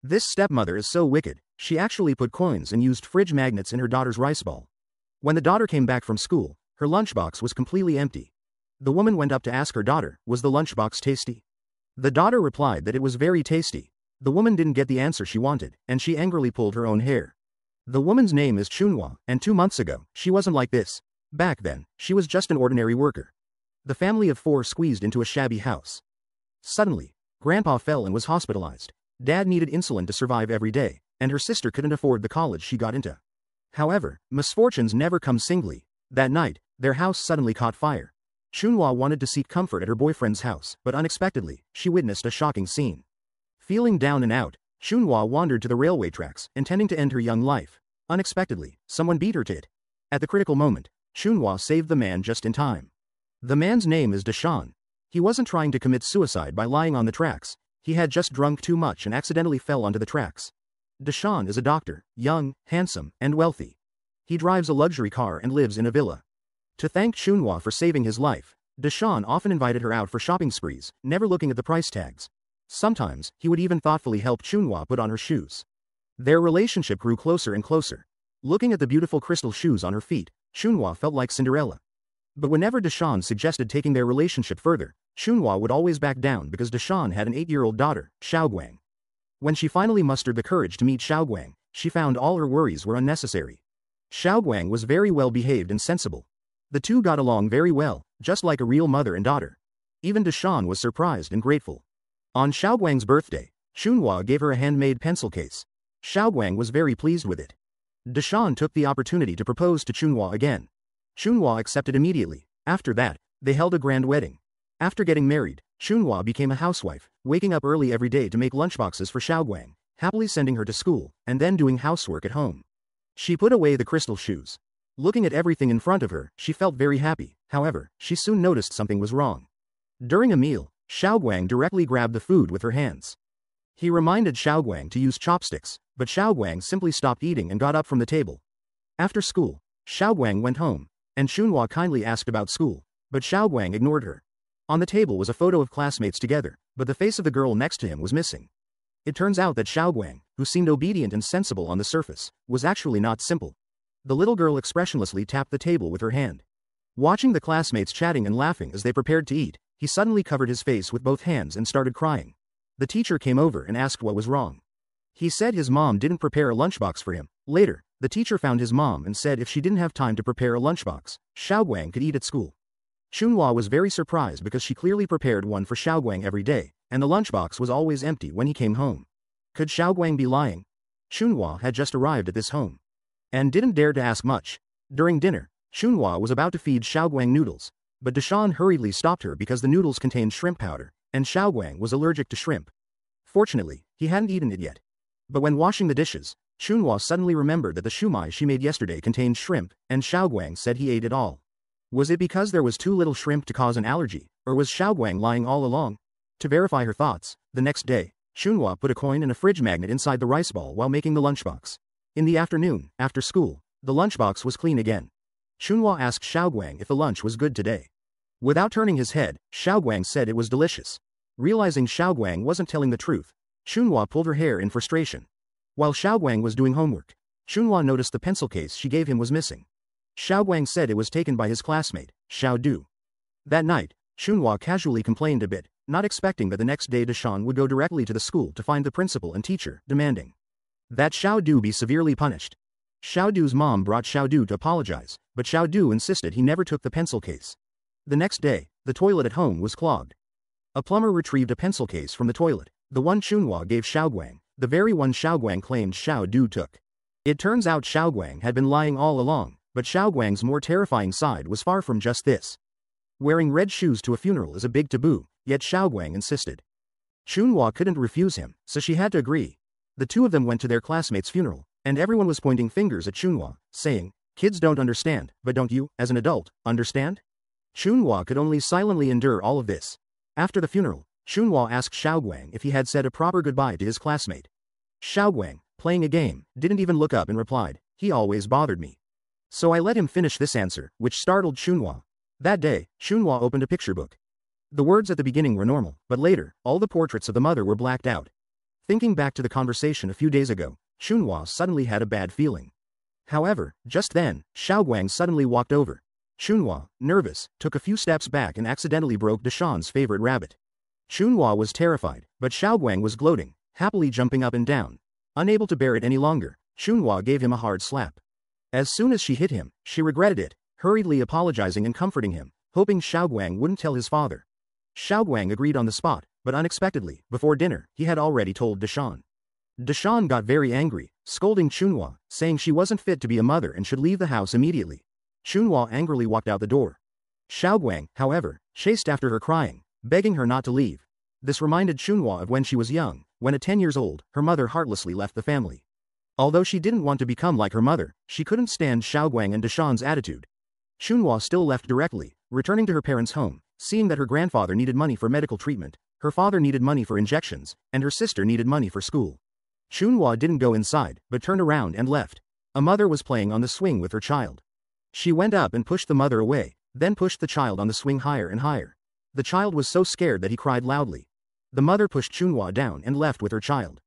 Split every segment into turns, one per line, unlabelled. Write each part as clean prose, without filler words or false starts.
This stepmother is so wicked, she actually put coins and used fridge magnets in her daughter's rice ball. When the daughter came back from school, her lunchbox was completely empty. The woman went up to ask her daughter, was the lunchbox tasty? The daughter replied that it was very tasty. The woman didn't get the answer she wanted, and she angrily pulled her own hair. The woman's name is Chunhua, and 2 months ago, she wasn't like this. Back then, she was just an ordinary worker. The family of 4 squeezed into a shabby house. Suddenly, Grandpa fell and was hospitalized. Dad needed insulin to survive every day, and her sister couldn't afford the college she got into. However, misfortunes never come singly. That night, their house suddenly caught fire. Chunhua wanted to seek comfort at her boyfriend's house, but unexpectedly, she witnessed a shocking scene. Feeling down and out, Chunhua wandered to the railway tracks, intending to end her young life. Unexpectedly, someone beat her to it. At the critical moment, Chunhua saved the man just in time. The man's name is Deshawn. He wasn't trying to commit suicide by lying on the tracks. He had just drunk too much and accidentally fell onto the tracks. Deshawn is a doctor, young, handsome, and wealthy. He drives a luxury car and lives in a villa. To thank Chunhua for saving his life, Deshawn often invited her out for shopping sprees, never looking at the price tags. Sometimes, he would even thoughtfully help Chunhua put on her shoes. Their relationship grew closer and closer. Looking at the beautiful crystal shoes on her feet, Chunhua felt like Cinderella. But whenever Deshawn suggested taking their relationship further, Chunhua would always back down because Deshawn had an 8-year-old daughter, Xiaoguang. When she finally mustered the courage to meet Xiaoguang, she found all her worries were unnecessary. Xiaoguang was very well behaved and sensible. The two got along very well, just like a real mother and daughter. Even Deshawn was surprised and grateful. On Xiaoguang's birthday, Chunhua gave her a handmade pencil case. Xiaoguang was very pleased with it. Deshawn took the opportunity to propose to Chunhua again. Chunhua accepted immediately. After that, they held a grand wedding. After getting married, Chunhua became a housewife, waking up early every day to make lunchboxes for Xiaoguang, happily sending her to school, and then doing housework at home. She put away the crystal shoes. Looking at everything in front of her, she felt very happy. However, she soon noticed something was wrong. During a meal, Xiaoguang directly grabbed the food with her hands. He reminded Xiaoguang to use chopsticks, but Xiaoguang simply stopped eating and got up from the table. After school, Xiaoguang went home, and Chunhua kindly asked about school, but Xiaoguang ignored her. On the table was a photo of classmates together, but the face of the girl next to him was missing. It turns out that Xiaoguang, who seemed obedient and sensible on the surface, was actually not simple. The little girl expressionlessly tapped the table with her hand. Watching the classmates chatting and laughing as they prepared to eat, he suddenly covered his face with both hands and started crying. The teacher came over and asked what was wrong. He said his mom didn't prepare a lunchbox for him. Later, the teacher found his mom and said if she didn't have time to prepare a lunchbox, Xiaoguang could eat at school. Chunhua was very surprised because she clearly prepared one for Xiaoguang every day, and the lunchbox was always empty when he came home. Could Xiaoguang be lying? Chunhua had just arrived at this home and didn't dare to ask much. During dinner, Chunhua was about to feed Xiaoguang noodles, but Deshawn hurriedly stopped her because the noodles contained shrimp powder, and Xiaoguang was allergic to shrimp. Fortunately, he hadn't eaten it yet. But when washing the dishes, Chunhua suddenly remembered that the shumai she made yesterday contained shrimp, and Xiaoguang said he ate it all. Was it because there was too little shrimp to cause an allergy, or was Xiaoguang lying all along? To verify her thoughts, the next day, Chunhua put a coin and a fridge magnet inside the rice ball while making the lunchbox. In the afternoon, after school, the lunchbox was clean again. Chunhua asked Xiaoguang if the lunch was good today. Without turning his head, Xiaoguang said it was delicious. Realizing Xiaoguang wasn't telling the truth, Chunhua pulled her hair in frustration. While Xiaoguang was doing homework, Chunhua noticed the pencil case she gave him was missing. Xiaoguang said it was taken by his classmate, Xiao Du. That night, Chunhua casually complained a bit, not expecting that the next day Deshawn would go directly to the school to find the principal and teacher, demanding that Xiao Du be severely punished. Xiao Du's mom brought Xiao Du to apologize, but Xiao Du insisted he never took the pencil case. The next day, the toilet at home was clogged. A plumber retrieved a pencil case from the toilet, the one Chunhua gave Xiaoguang, the very one Xiaoguang claimed Xiao Du took. It turns out Xiaoguang had been lying all along, but Xiaoguang's more terrifying side was far from just this. Wearing red shoes to a funeral is a big taboo, yet Xiaoguang insisted. Chunhua couldn't refuse him, so she had to agree. The two of them went to their classmate's funeral, and everyone was pointing fingers at Chunhua, saying, "Kids don't understand, but don't you, as an adult, understand?" Chunhua could only silently endure all of this. After the funeral, Chunhua asked Xiaoguang if he had said a proper goodbye to his classmate. Xiaoguang, playing a game, didn't even look up and replied, "He always bothered me." So I let him finish this answer, which startled Chunhua. That day, Chunhua opened a picture book. The words at the beginning were normal, but later, all the portraits of the mother were blacked out. Thinking back to the conversation a few days ago, Chunhua suddenly had a bad feeling. However, just then, Xiaoguang suddenly walked over. Chunhua, nervous, took a few steps back and accidentally broke Deshawn's favorite rabbit. Chunhua was terrified, but Xiaoguang was gloating, happily jumping up and down. Unable to bear it any longer, Chunhua gave him a hard slap. As soon as she hit him, she regretted it, hurriedly apologizing and comforting him, hoping Xiaoguang wouldn't tell his father. Xiaoguang agreed on the spot, but unexpectedly, before dinner, he had already told Deshawn. Deshawn got very angry, scolding Chunhua, saying she wasn't fit to be a mother and should leave the house immediately. Chunhua angrily walked out the door. Xiaoguang, however, chased after her crying, begging her not to leave. This reminded Chunhua of when she was young, when at 10 years old, her mother heartlessly left the family. Although she didn't want to become like her mother, she couldn't stand Xiaoguang and Deshawn's attitude. Chunhua still left directly, returning to her parents' home, seeing that her grandfather needed money for medical treatment, her father needed money for injections, and her sister needed money for school. Chunhua didn't go inside, but turned around and left. A mother was playing on the swing with her child. She went up and pushed the mother away, then pushed the child on the swing higher and higher. The child was so scared that he cried loudly. The mother pushed Chunhua down and left with her child.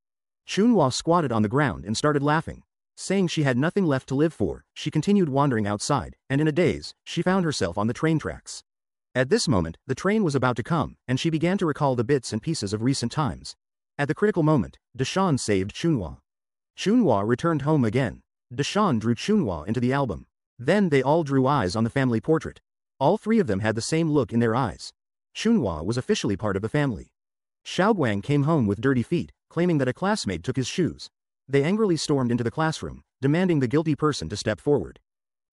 Chunhua squatted on the ground and started laughing. Saying she had nothing left to live for, she continued wandering outside, and in a daze, she found herself on the train tracks. At this moment, the train was about to come, and she began to recall the bits and pieces of recent times. At the critical moment, Deshawn saved Chunhua. Chunhua returned home again. Deshawn drew Chunhua into the album. Then they all drew eyes on the family portrait. All three of them had the same look in their eyes. Chunhua was officially part of the family. Xiaoguang came home with dirty feet, claiming that a classmate took his shoes. They angrily stormed into the classroom, demanding the guilty person to step forward.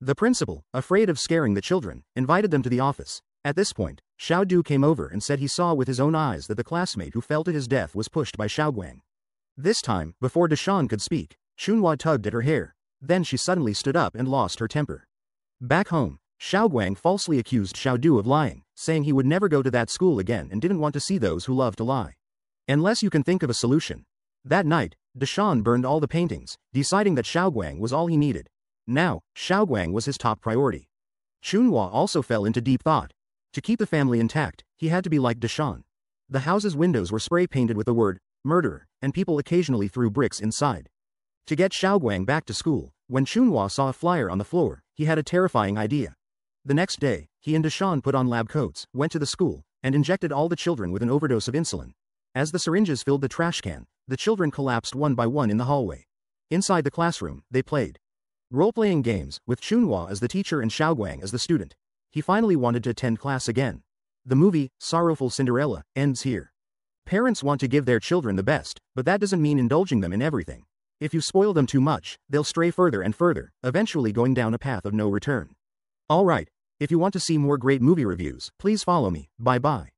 The principal, afraid of scaring the children, invited them to the office. At this point, Xiao Du came over and said he saw with his own eyes that the classmate who fell to his death was pushed by Xiaoguang. This time, before Deshawn could speak, Chunhua tugged at her hair. Then she suddenly stood up and lost her temper. Back home, Xiaoguang falsely accused Xiao Du of lying, saying he would never go to that school again and didn't want to see those who love to lie. Unless you can think of a solution. That night, Deshawn burned all the paintings, deciding that Xiaoguang was all he needed. Now, Xiaoguang was his top priority. Chunhua also fell into deep thought. To keep the family intact, he had to be like Deshawn. The house's windows were spray-painted with the word, murderer, and people occasionally threw bricks inside. To get Xiaoguang back to school, when Chunhua saw a flyer on the floor, he had a terrifying idea. The next day, he and Deshawn put on lab coats, went to the school, and injected all the children with an overdose of insulin. As the syringes filled the trash can, the children collapsed one by one in the hallway. Inside the classroom, they played role-playing games, with Chunhua as the teacher and Xiaoguang as the student. He finally wanted to attend class again. The movie, Sorrowful Cinderella, ends here. Parents want to give their children the best, but that doesn't mean indulging them in everything. If you spoil them too much, they'll stray further and further, eventually going down a path of no return. Alright, if you want to see more great movie reviews, please follow me. Bye bye.